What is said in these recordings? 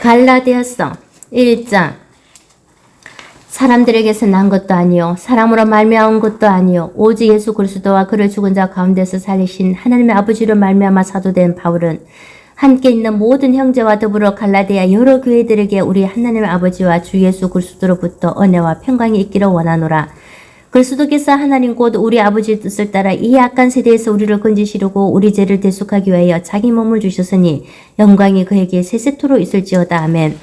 갈라디아서 1장. 사람들에게서 난 것도 아니요 사람으로 말미암은 것도 아니요 오직 예수 그리스도와 그를 죽은 자 가운데서 살리신 하나님의 아버지로 말미암아 사도된 바울은 함께 있는 모든 형제와 더불어 갈라디아 여러 교회들에게 우리 하나님의 아버지와 주 예수 그리스도로부터 은혜와 평강이 있기를 원하노라. 그리스도께서 하나님 곧 우리 아버지의 뜻을 따라 이 악한 세대에서 우리를 건지시려고 우리 죄를 대속하기 위하여 자기 몸을 주셨으니 영광이 그에게 세세토록 있을지어다. 아멘.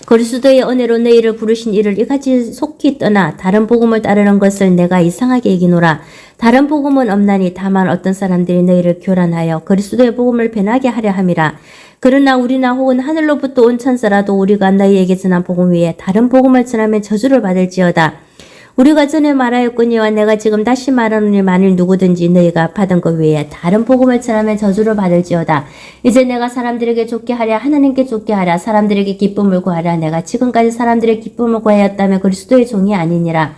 그리스도의 은혜로 너희를 부르신 이를 이같이 속히 떠나 다른 복음을 따르는 것을 내가 이상하게 여기노라. 다른 복음은 없나니 다만 어떤 사람들이 너희를 교란하여 그리스도의 복음을 변하게 하려 함이라. 그러나 우리나 혹은 하늘로부터 온 천사라도 우리가 너희에게 전한 복음 위에 다른 복음을 전하면 저주를 받을지어다. 우리가 전에 말하였거니와 내가 지금 다시 말하노니 만일 누구든지 너희가 받은 것 외에 다른 복음을 전하면 저주를 받을지어다. 이제 내가 사람들에게 좋게 하랴 하나님께 좋게 하랴 사람들에게 기쁨을 구하랴. 내가 지금까지 사람들의 기쁨을 구하였다면 그리스도의 종이 아니니라.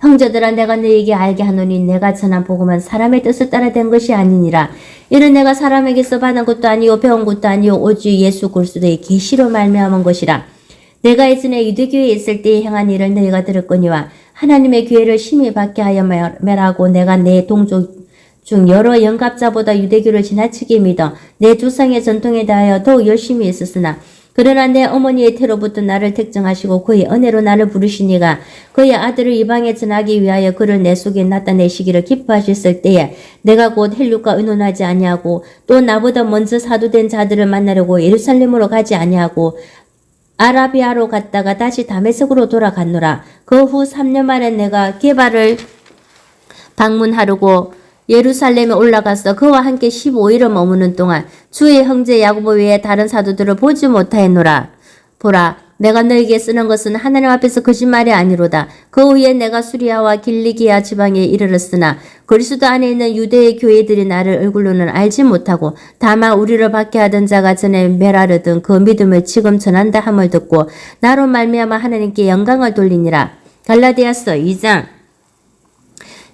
형제들아 내가 너희에게 알게 하노니 내가 전한 복음은 사람의 뜻을 따라 된 것이 아니니라. 이는 내가 사람에게서 받은 것도 아니요 배운 것도 아니요 오직 예수 그리스도의 계시로 말미암은 것이라. 내가 예전에 유대교회에 있을 때에 행한 일을 너희가 들었거니와 하나님의 교회를 심히 받게 하여 매라고 내가 내 동족 중 여러 영갑자보다 유대교를 지나치게 믿어 내 조상의 전통에 대하여 더욱 열심히 했었으나 그러나 내 어머니의 태로부터 나를 택정하시고 그의 은혜로 나를 부르시니가 그의 아들을 이방에 전하기 위하여 그를 내 속에 나타내시기를 기뻐하셨을 때에 내가 곧 헬륙과 의논하지 아니하고 또 나보다 먼저 사도된 자들을 만나려고 예루살렘으로 가지 아니하고 아라비아로 갔다가 다시 다메섹으로 돌아갔노라. 그 후 3년 만에 내가 게바를 방문하려고 예루살렘에 올라가서 그와 함께 15일을 머무는 동안 주의 형제 야고보 외에 다른 사도들을 보지 못하였노라. 보라, 내가 너에게 쓰는 것은 하나님 앞에서 거짓말이 아니로다. 그 후에 내가 수리아와 길리기아 지방에 이르렀으나 그리스도 안에 있는 유대의 교회들이 나를 얼굴로는 알지 못하고 다만 우리를 박해 하던 자가 전에 메라르던 그 믿음을 지금 전한다 함을 듣고 나로 말미암아 하나님께 영광을 돌리니라. 갈라디아서 2장.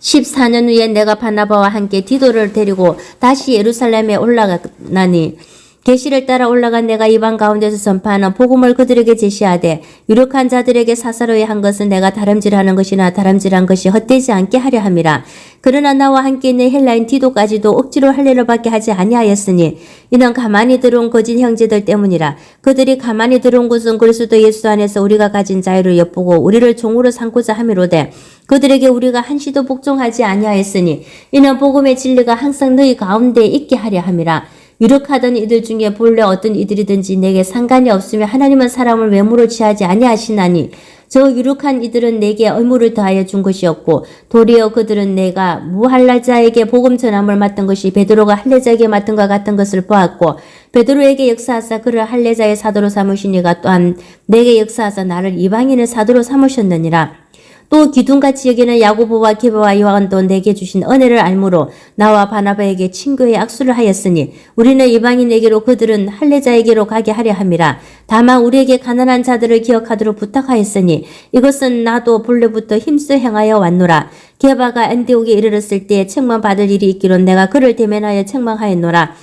14년 후에 내가 바나바와 함께 디도를 데리고 다시 예루살렘에 올라가나니 계시를 따라 올라간 내가 이방 가운데서 전파하는 복음을 그들에게 제시하되 유력한 자들에게 사사로이 한 것은 내가 다름질하는 것이나 다름질한 것이 헛되지 않게 하려 함이라. 그러나 나와 함께 있는 헬라인 디도까지도 억지로 할례를 받게 하지 아니하였으니 이는 가만히 들어온 거짓 형제들 때문이라. 그들이 가만히 들어온 것은 그리스도 예수 안에서 우리가 가진 자유를 엿보고 우리를 종으로 삼고자 함이로되 그들에게 우리가 한시도 복종하지 아니하였으니 이는 복음의 진리가 항상 너희 가운데 있게 하려 함이라. 유력하던 이들 중에 본래 어떤 이들이든지 내게 상관이 없으며 하나님은 사람을 외모로 취하지 아니하시나니 저 유력한 이들은 내게 의무를 더하여 준 것이었고 도리어 그들은 내가 무할례자에게 복음 전함을 맡은 것이 베드로가 할례자에게 맡은 것 같은 것을 보았고 베드로에게 역사하사 그를 할례자의 사도로 삼으시니가 또한 내게 역사하사 나를 이방인의 사도로 삼으셨느니라. 또 기둥같이 여기는 야고보와 게바와 요한도 내게 주신 은혜를 알므로 나와 바나바에게 친교의 악수를 하였으니 우리는 이방인에게로 그들은 할례자에게로 가게 하려 함이라. 다만 우리에게 가난한 자들을 기억하도록 부탁하였으니 이것은 나도 본래부터 힘써 행하여 왔노라. 게바가 안디옥에 이르렀을 때에 책망받을 일이 있기로 내가 그를 대면하여 책망하였노라.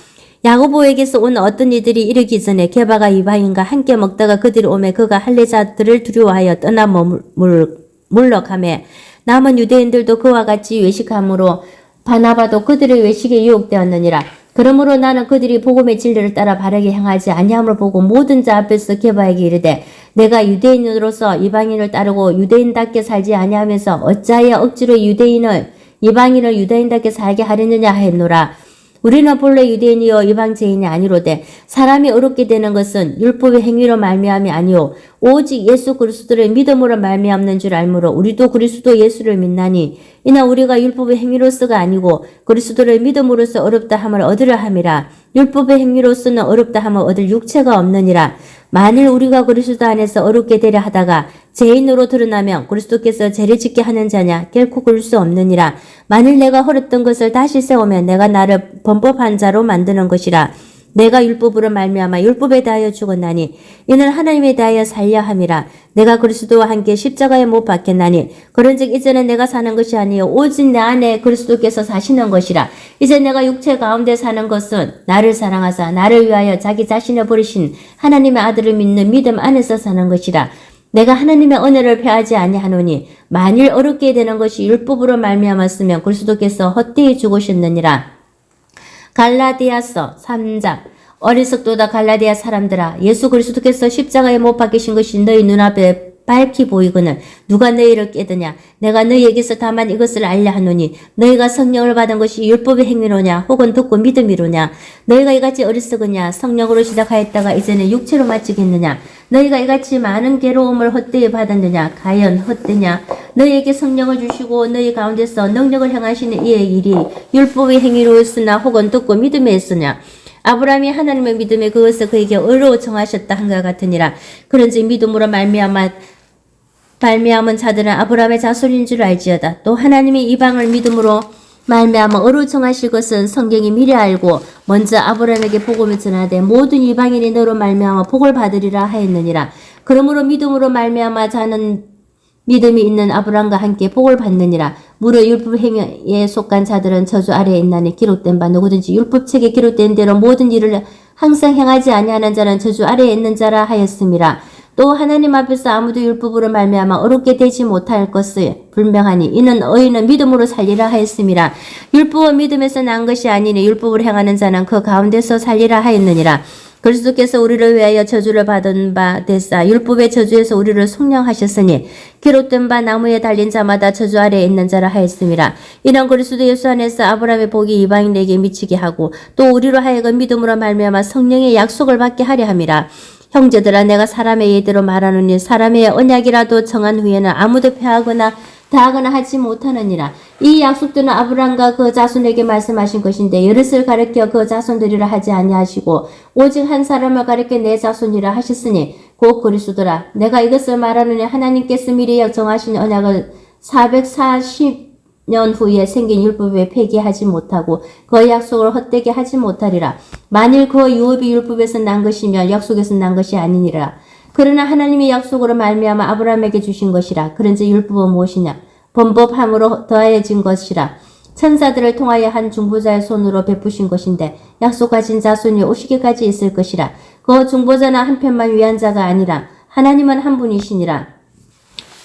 야고보에게서 온 어떤 이들이 이르기 전에 게바가 이방인과 함께 먹다가 그들이 오매 그가 할례자들을 두려워하여 떠나 물러가매 남은 유대인들도 그와 같이 외식함으로 바나바도 그들의 외식에 유혹되었느니라. 그러므로 나는 그들이 복음의 진리를 따라 바르게 행하지 아니함을 보고 모든 자 앞에서 게바에게 이르되 내가 유대인으로서 이방인을 따르고 유대인답게 살지 아니하면서 어찌하여 억지로 이방인을 유대인답게 살게 하려느냐 하였노라. 우리는 본래 유대인이요 이방제인이 아니로되 사람이 어렵게 되는 것은 율법의 행위로 말미암이 아니요 오직 예수 그리스도를 믿음으로 말미암는 줄 알므로 우리도 그리스도 예수를 믿나니 이는 우리가 율법의 행위로서가 아니고 그리스도를 믿음으로써 어렵다 함을 얻으려 함이라. 율법의 행위로서는 어렵다 함을 얻을 육체가 없느니라. 만일 우리가 그리스도 안에서 어렵게 되려 하다가 죄인으로 드러나면 그리스도께서 죄를 짓게 하는 자냐? 결코 그럴 수 없느니라. 만일 내가 헐었던 것을 다시 세우면 내가 나를 범법한 자로 만드는 것이라. 내가 율법으로 말미암아 율법에 대하여 죽었나니 이는 하나님에 대하여 살려 함이라. 내가 그리스도와 함께 십자가에 못 박혔나니 그런즉 이제는 내가 사는 것이 아니요 오직 내 안에 그리스도께서 사시는 것이라. 이제 내가 육체 가운데 사는 것은 나를 사랑하사 나를 위하여 자기 자신을 버리신 하나님의 아들을 믿는 믿음 안에서 사는 것이라. 내가 하나님의 은혜를 패하지 아니하노니 만일 어렵게 되는 것이 율법으로 말미암았으면 그리스도께서 헛되이 죽으셨느니라. 갈라디아서 3장. 어리석도다 갈라디아 사람들아, 예수 그리스도께서 십자가에 못 박히신 것이 너희 눈앞에 밝히 보이거늘 누가 너희를 깨드냐. 내가 너희에게서 다만 이것을 알려 하노니 너희가 성령을 받은 것이 율법의 행위로냐 혹은 듣고 믿음이로냐. 너희가 이같이 어리석으냐. 성령으로 시작하였다가 이제는 육체로 마치겠느냐. 너희가 이같이 많은 괴로움을 헛되이 받았느냐. 과연 헛되냐. 너희에게 성령을 주시고 너희 가운데서 능력을 행하시는 이의 일이 율법의 행위로였으나 혹은 듣고 믿음에 있으냐. 아브라함이 하나님의 믿음에 그것을 그에게 의로 정하셨다 한것 같으니라. 그런즉 믿음으로 말미암은 자들은 아브라함의 자손인 줄 알지어다. 또 하나님이 이방을 믿음으로 말미암아 의로 정하실 것은 성경이 미리 알고 먼저 아브라함에게 복음을 전하되 모든 이방인이 너로 말미암아 복을 받으리라 하였느니라. 그러므로 믿음으로 말미암아 자는 믿음이 있는 아브라함과 함께 복을 받느니라. 무릇 율법 행위에 속한 자들은 저주 아래에 있나니 기록된 바 누구든지 율법책에 기록된 대로 모든 일을 항상 행하지 아니하는 자는 저주 아래에 있는 자라 하였음이라. 또 하나님 앞에서 아무도 율법으로 말미암아 어렵게 되지 못할 것을 분명하니 이는 의인은 믿음으로 살리라 하였음이라. 율법은 믿음에서 난 것이 아니니 율법을 행하는 자는 그 가운데서 살리라 하였느니라. 그리스도께서 우리를 위하여 저주를 받은 바 됐사 율법의 저주에서 우리를 속량하셨으니 기록된 바 나무에 달린 자마다 저주 아래에 있는 자라 하였음이라. 이는 그리스도 예수 안에서 아브라함의 복이 이방인에게 미치게 하고 또 우리로 하여금 믿음으로 말미암아 성령의 약속을 받게 하려 함이라. 형제들아, 내가 사람의 예대로 말하노니 사람의 언약이라도 정한 후에는 아무도 패하거나 다하거나 하지 못하느니라. 이 약속들은 아브라함과 그 자손에게 말씀하신 것인데 여럿을 가리켜 그 자손들이라 하지 아니하시고 오직 한 사람을 가리켜 내 자손이라 하셨으니 곧 그리스도라. 내가 이것을 말하노니 하나님께서 미리 정하신 언약을 440년 후에 생긴 율법에 폐기하지 못하고 그 약속을 헛되게 하지 못하리라. 만일 그 유업이 율법에서 난 것이면 약속에서 난 것이 아니니라. 그러나 하나님이 약속으로 말미암아 아브라함에게 주신 것이라. 그런즉 율법은 무엇이냐? 범법함으로 더하여진 것이라. 천사들을 통하여 한 중보자의 손으로 베푸신 것인데 약속하신 자손이 오시기까지 있을 것이라. 그 중보자는 한편만 위한 자가 아니라 하나님은 한 분이시니라.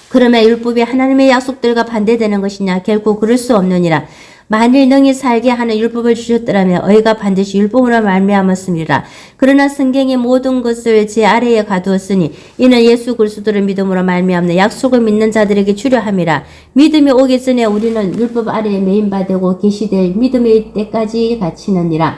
그러면 율법이 하나님의 약속들과 반대되는 것이냐? 결코 그럴 수 없느니라. 만일 능히 살게 하는 율법을 주셨더라면 의가 반드시 율법으로 말미암았음이라. 그러나 성경이 모든 것을 제 아래에 가두었으니 이는 예수 그리스도를 믿음으로 말미암는 약속을 믿는 자들에게 주려 함이라. 믿음이 오기 전에 우리는 율법 아래에 매인바되고 계시될 믿음의 때까지 갇히느니라.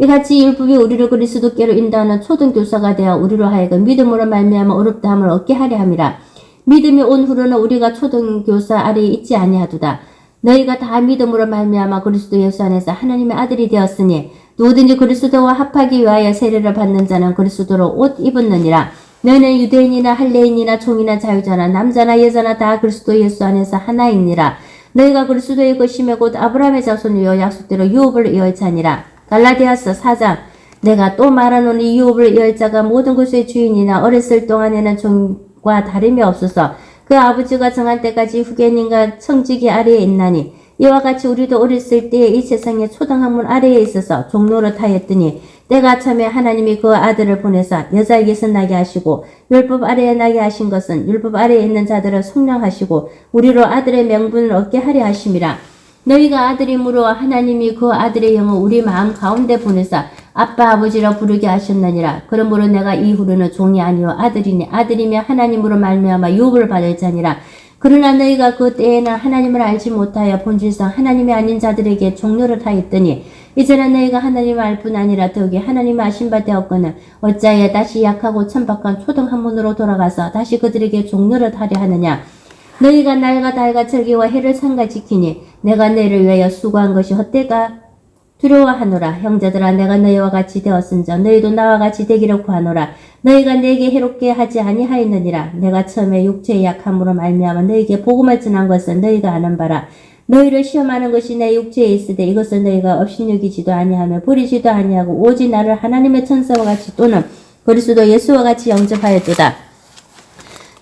이같이 율법이 우리를 그리스도께로 인도하는 초등교사가 되어 우리로 하여금 믿음으로 말미암아 어렵다함을 얻게 하려 함이라. 믿음이 온 후로는 우리가 초등교사 아래에 있지 아니하도다. 너희가 다 믿음으로 말미암아 그리스도 예수 안에서 하나님의 아들이 되었으니 누구든지 그리스도와 합하기 위하여 세례를 받는 자는 그리스도로 옷 입었느니라. 너희는 유대인이나 할례인이나 종이나 자유자나 남자나 여자나 다 그리스도 예수 안에서 하나이니라. 너희가 그리스도의 것이며 곧 아브라함의 자손이요 약속대로 유업을 이을 자니라. 갈라디아서 4장. 내가 또 말하노니 유업을 이을 자가 모든 것의 주인이나 어렸을 동안에는 종과 다름이 없어서 그 아버지가 정한 때까지 후계님과 청지기 아래에 있나니 이와 같이 우리도 어렸을 때에 이 세상의 초등학문 아래에 있어서 종노릇하였더니 때가 참에 하나님이 그 아들을 보내사 여자에게서 나게 하시고 율법 아래에 나게 하신 것은 율법 아래에 있는 자들을 속량하시고 우리로 아들의 명분을 얻게 하려 하심이라. 너희가 아들이므로 하나님이 그 아들의 영을 우리 마음 가운데 보내사 아빠 아버지라 부르게 하셨느니라. 그러므로 내가 이후로는 종이 아니요 아들이니 아들이며 하나님으로 말미암아 유업을 받을 자니라. 그러나 너희가 그 때에는 하나님을 알지 못하여 본질상 하나님이 아닌 자들에게 종노릇 하였더니 이제는 너희가 하나님을 알 뿐 아니라 더욱이 하나님을 아신 바 되었거늘 어찌하여 다시 약하고 천박한 초등학문으로 돌아가서 다시 그들에게 종노릇 하려 하느냐. 너희가 날과 달과 절기와 해를 삼가 지키니 내가 너희를 위하여 수고한 것이 헛되가 두려워하노라. 형제들아, 내가 너희와 같이 되었은즉 너희도 나와 같이 되기를 구하노라. 너희가 내게 해롭게 하지 아니하였느니라. 내가 처음에 육체의 약함으로 말미암아 너희에게 복음을 전한 것은 너희가 아는 바라. 너희를 시험하는 것이 내 육체에 있으되 이것을 너희가 업신여기지도 아니하며 버리지도 아니하고 오직 나를 하나님의 천사와 같이 또는 그리스도 예수와 같이 영접하였도다.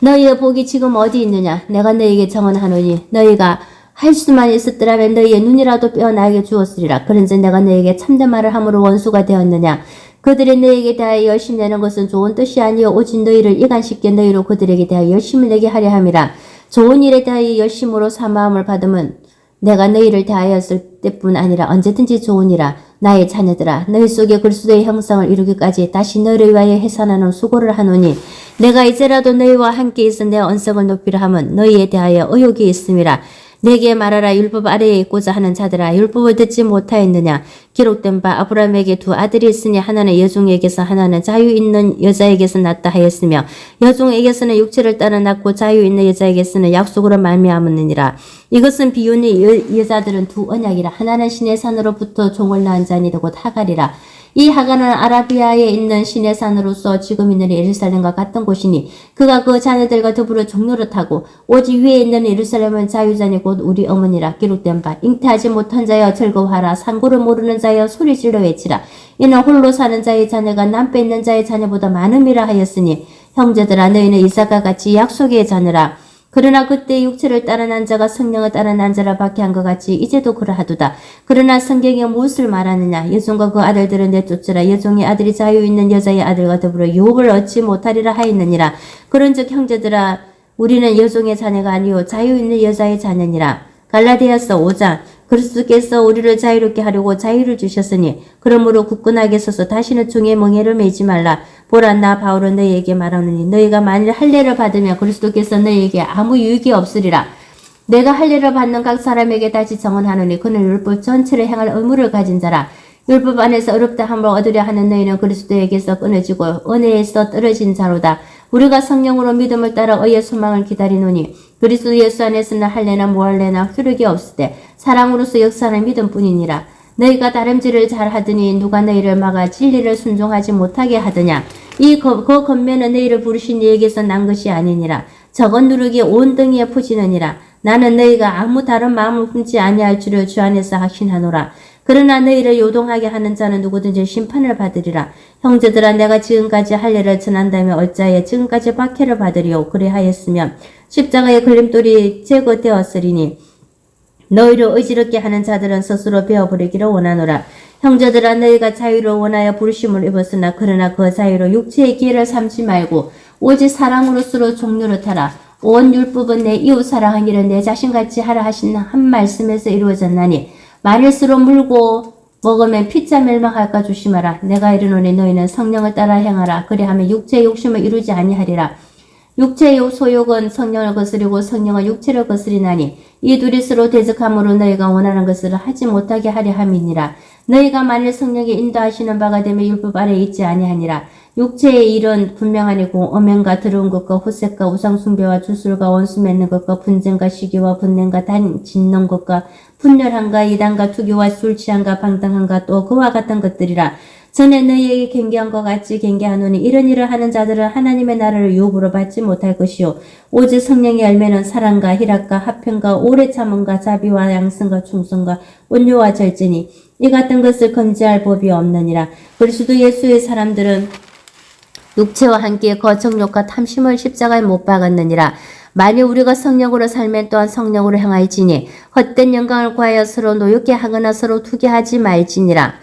너희의 복이 지금 어디 있느냐? 내가 너희에게 정언하노니 너희가 할 수만 있었더라면 너희의 눈이라도 빼어 나에게 주었으리라. 그런즉 내가 너희에게 참된 말을 함으로 원수가 되었느냐? 그들이 너희에게 대하여 열심 내는 것은 좋은 뜻이 아니요 오직 너희를 이간시켜 너희로 그들에게 대하여 열심을 내게 하려 함이라. 좋은 일에 대하여 열심으로 사마음을 받으면 내가 너희를 대하였을 때뿐 아니라 언제든지 좋으니라. 나의 자녀들아 너희 속에 그리스도의 형상을 이루기까지 다시 너희를 위하여 해산하는 수고를 하노니 내가 이제라도 너희와 함께 있어 내 언성을 높이려 함은 너희에 대하여 의욕이 있음이라. 내게 말하라. 율법 아래에 있고자 하는 자들아 율법을 듣지 못하였느냐? 기록된 바 아브라함에게 두 아들이 있으니 하나는 여종에게서 하나는 자유 있는 여자에게서 낳다 하였으며 여종에게서는 육체를 따라 낳고 자유 있는 여자에게서는 약속으로 말미암았느니라. 이것은 비유니 여자들은 두 언약이라. 하나는 신의 산으로부터 종을 낳은 자니 곧 하갈이라. 이 하갈은 아라비아에 있는 신의 산으로서 지금 있는 예루살렘과 같은 곳이니 그가 그 자녀들과 더불어 종로를 타고 오직 위에 있는 예루살렘은 자유자니 곧 우리 어머니라. 기록된 바 잉태하지 못한 자여 즐거워하라. 상고를 모르는 자여 소리질러 외치라. 이는 홀로 사는 자의 자녀가 남빼 있는 자의 자녀보다 많음이라 하였으니 형제들아 너희는 이삭과 같이 약속의 자녀라. 그러나 그때 육체를 따라 난 자가 성령을 따라 난 자라 밖에 한 것 같이 이제도 그러하도다. 그러나 성경에 무엇을 말하느냐? 여종과 그 아들들은 내쫓으라. 여종의 아들이 자유 있는 여자의 아들과 더불어 유업을 얻지 못하리라 하였느니라. 그런즉 형제들아 우리는 여종의 자녀가 아니요 자유 있는 여자의 자녀니라. 갈라디아서 5장 그리스도께서 우리를 자유롭게 하려고 자유를 주셨으니 그러므로 굳건하게 서서 다시는 종의 멍에를 매지 말라. 보라 나 바울은 너희에게 말하노니 너희가 만일 할례를 받으면 그리스도께서 너희에게 아무 유익이 없으리라. 내가 할례를 받는 각 사람에게 다시 정언하노니 그는 율법 전체를 행할 의무를 가진 자라. 율법 안에서 어렵다 함을 얻으려 하는 너희는 그리스도에게서 끊어지고 은혜에서 떨어진 자로다. 우리가 성령으로 믿음을 따라 의의 소망을 기다리노니 그리스도 예수 안에서는 할례나 무할례나 효력이 없으되 사랑으로서 역사하는 믿음뿐이니라. 너희가 다름질을 잘하더니 누가 너희를 막아 진리를 순종하지 못하게 하더냐? 그 겉면은 너희를 부르신 이에게서 난 것이 아니니라. 저건 누룩이 온 등에 퍼지느니라. 나는 너희가 아무 다른 마음을 품지 아니할 줄을 주 안에서 확신하노라. 그러나 너희를 요동하게 하는 자는 누구든지 심판을 받으리라. 형제들아 내가 지금까지 할례를 전한다면 어찌하여 지금까지 박해를 받으리요? 그래하였으면 십자가의 걸림돌이 제거되었으리니 너희를 의지롭게 하는 자들은 스스로 베어버리기를 원하노라. 형제들아 너희가 자유를 원하여 부르심을 입었으나 그러나 그 자유로 육체의 기회를 삼지 말고 오직 사랑으로서로 종료를 타라. 온 율법은 내 이웃 사랑하기를 내 자신같이 하라 하신 한 말씀에서 이루어졌나니 만일수록 물고 먹으면 피자 멸망할까 조심하라. 내가 이르노니 너희는 성령을 따라 행하라. 그리하면 육체의 욕심을 이루지 아니하리라. 육체의 소욕은 성령을 거스리고 성령은 육체를 거스리나니 이 둘이 서로 대적함으로 너희가 원하는 것을 하지 못하게 하려 함이니라. 너희가 만일 성령이 인도하시는 바가 되면 율법 아래에 있지 아니하니라. 육체의 일은 분명하니고 음행과 더러운 것과 후색과 우상숭배와 주술과 원수 맺는 것과 분쟁과 시기와 분냄과 단 짓는 것과 분열함과 이단과 투교와 술 취함과 방탕함과 또 그와 같은 것들이라. 전에 너희에게 경계한 것 같이 경계하노니 이런 일을 하는 자들은 하나님의 나라를 유업으로 받지 못할 것이요 오직 성령의 열매는 사랑과 희락과 화평과 오래 참음과 자비와 양성과 충성과 온유와 절제니 이 같은 것을 금지할 법이 없느니라. 그리스도 예수의 사람들은 육체와 함께 거정욕과 탐심을 십자가에 못 박았느니라. 만일 우리가 성령으로 살면 또한 성령으로 행할지니 헛된 영광을 구하여 서로 노엽게 하거나 서로 투기하지 말지니라.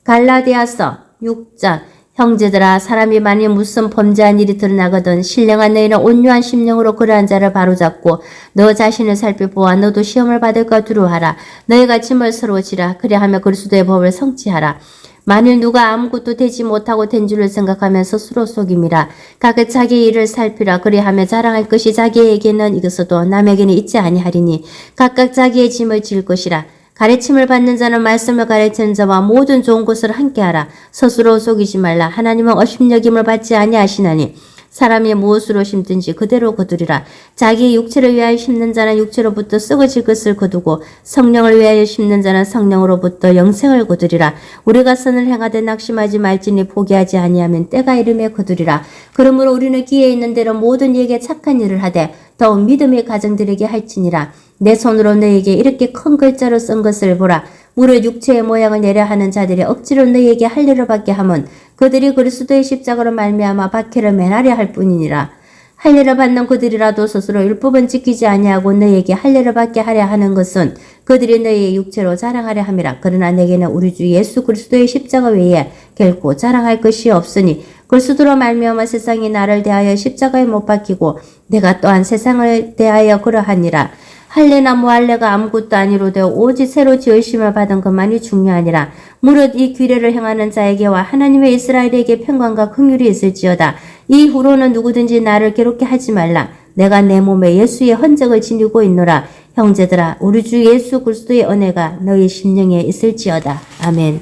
갈라디아서 6장 형제들아 사람이 만일 무슨 범죄한 일이 드러나거든 신령한 너희는 온유한 심령으로 그러한 자를 바로잡고 너 자신을 살펴보아 너도 시험을 받을까 두려워하라. 너희가 짐을 서로 지라. 그리하며 그리스도의 법을 성취하라. 만일 누가 아무것도 되지 못하고 된 줄을 생각하면 스스로 속임이라. 각각 자기의 일을 살피라. 그리하며 자랑할 것이 자기에게는 이것도 남에게는 있지 아니하리니 각각 자기의 짐을 질 것이라. 가르침을 받는 자는 말씀을 가르치는 자와 모든 좋은 것을 함께하라. 스스로 속이지 말라. 하나님은 업신여김을 받지 아니하시나니 사람이 무엇으로 심든지 그대로 거두리라. 자기의 육체를 위하여 심는 자는 육체로부터 썩어질 것을 거두고 성령을 위하여 심는 자는 성령으로부터 영생을 거두리라. 우리가 선을 행하되 낙심하지 말지니 포기하지 아니하면 때가 이름에 거두리라. 그러므로 우리는 기회 있는 대로 모든 이에게 착한 일을 하되 더욱 믿음의 가정들에게 할지니라. 내 손으로 너에게 이렇게 큰 글자로 쓴 것을 보라. 무릇 육체의 모양을 내려 하는 자들이 억지로 너에게 할례를 받게 하면 그들이 그리스도의 십자가로 말미암아 박해를 면하려 할 뿐이니라. 할례를 받는 그들이라도 스스로 율법은 지키지 아니하고 너에게 할례를 받게 하려 하는 것은 그들이 너의 육체로 자랑하려 함이라. 그러나 내게는 우리 주 예수 그리스도의 십자가 외에 결코 자랑할 것이 없으니 그리스도로 말미암아 세상이 나를 대하여 십자가에 못 박히고 내가 또한 세상을 대하여 그러하니라. 할례나 무할례가 아무것도 아니로되 오직 새로 지으심을 받은 것만이 중요하니라. 무릇 이 규례를 행하는 자에게와 하나님의 이스라엘에게 평강과 긍휼이 있을지어다. 이후로는 누구든지 나를 괴롭게 하지 말라. 내가 내 몸에 예수의 흔적을 지니고 있노라. 형제들아, 우리 주 예수 그리스도의 은혜가 너희 심령에 있을지어다. 아멘.